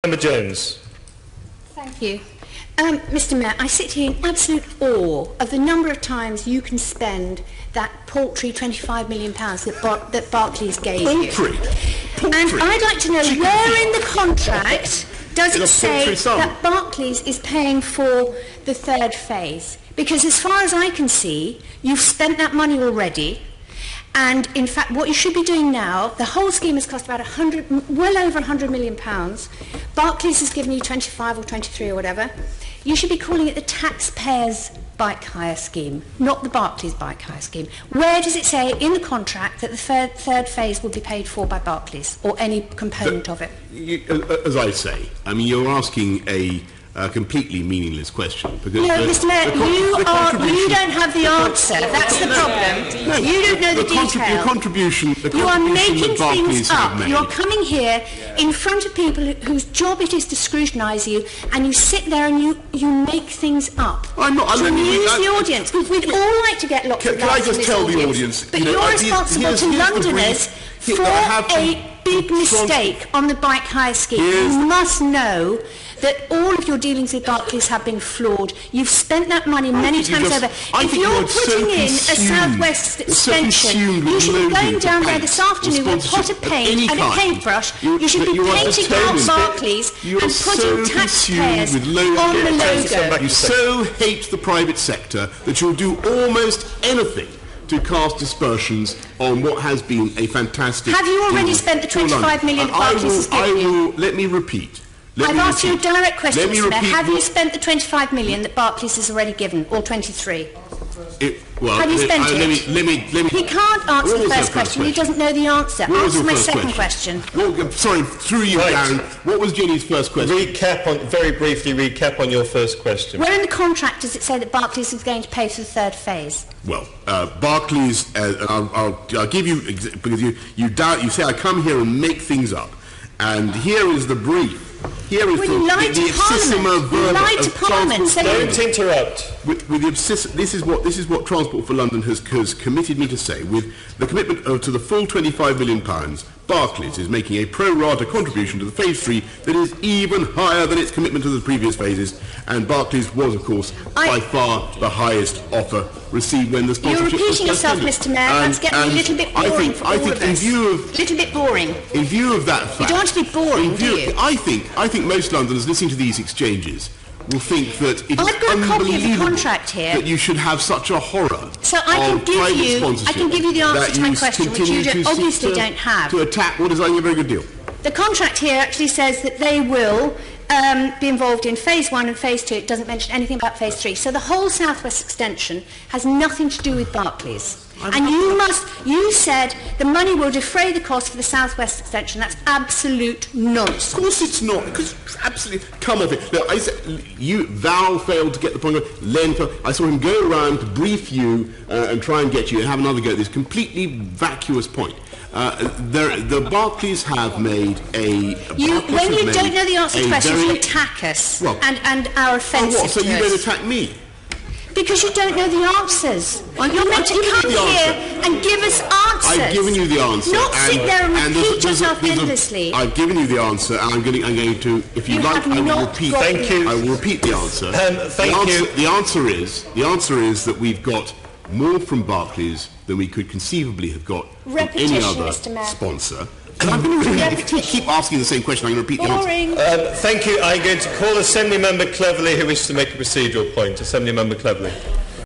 Member Jones. Thank you. Mr Mayor, I sit here in absolute awe of the number of times you can spend that paltry £25 million that Barclays gave you. And I'd like to know where in the contract does it say that Barclays is paying for the third phase? Because as far as I can see, you've spent that money already. And in fact, what you should be doing now, the whole scheme has cost about well over £100 million. Barclays has given you 25 or 23 or whatever. You should be calling it the taxpayers' bike hire scheme, not the Barclays bike hire scheme. Where does it say in the contract that the third phase will be paid for by Barclays, or any component of it? As I say, I mean, you're asking a completely meaningless question. Because no, Mr Mayor, you don't have the answer. That's the problem. No, you don't know the detail. The contribution you are making things up. Made. You're coming here in front of people whose job it is to scrutinise you, and you sit there and you make things up. I'm not. To amuse the audience. We'd all like to get lots of laughs Can I just tell the audience? But you're responsible to Londoners for a big mistake on the bike hire scheme. You must know that all of your dealings with Barclays have been flawed. You've spent that money many times over. If you're putting in a South West extension, you should be going down there this afternoon with a pot of paint and a paintbrush. You should be painting out Barclays and putting taxpayers on the logo. You so hate the private sector that you'll do almost anything to cast dispersions on what has been a fantastic... Have you already spent the 25 million Barclays has given you? Let me repeat. I've asked you a direct question, Mr Mayor. Have you spent the 25 million that Barclays has already given, or 23? Have you spent it? He can't answer the first question. He doesn't know the answer. Answer my second question. Well, sorry, through you, Darren. What was Jenny's first question? Very briefly recap on your first question. Where in the contract does it say that Barclays is going to pay for the third phase? Well, Barclays, I'll give you, because you say I come here and make things up, and here is the brief. Here is you lied to Parliament. You lied to Parliament. Don't interrupt. This is what Transport for London has committed me to say. With the commitment to the full £25 million, Barclays is making a pro rata contribution to the phase 3 that is even higher than its commitment to the previous phases. And Barclays was, of course, by far the highest offer received when the sponsorship was You're repeating yourself, Mr Mayor. That's getting a little bit boring for all of us. Little bit boring. In view of that fact, you don't want to be boring, do you? I think most Londoners listening to these exchanges will think that it is I've got a copy of the unbelievable contract here. that you should have such a horror. So I can give you the answer to my question, which you obviously don't have. To attack what is a very good deal. The contract here actually says that they will be involved in phase 1 and phase 2. It doesn't mention anything about phase 3. So the whole South West extension has nothing to do with Barclays. And you said the money will defray the cost for the South West extension. That's absolute nonsense. Of course it's not, because absolutely, come off it. Look, I said, Val failed to get the point. Len failed. I saw him go around to brief you and try and get you and have another go at this completely vacuous point. The Barclays have made a... When you don't know the answer to questions, you attack us and our offensive what? So you don't attack me? Because you don't know the answers. You're meant to come here and give us answers. I've given you the answer. Not sit there and repeat yourself endlessly. I've given you the answer, and I'm going to, if you like, I will repeat. Thank you. I will repeat the answer. Thank you. The answer is that we've got more from Barclays than we could conceivably have got from any other sponsor. And I'm going to keep asking the same question. I'm going to repeat the answer. Thank you. I'm going to call Assembly Member Cleverly, who wishes to make a procedural point. Assembly Member Cleverly.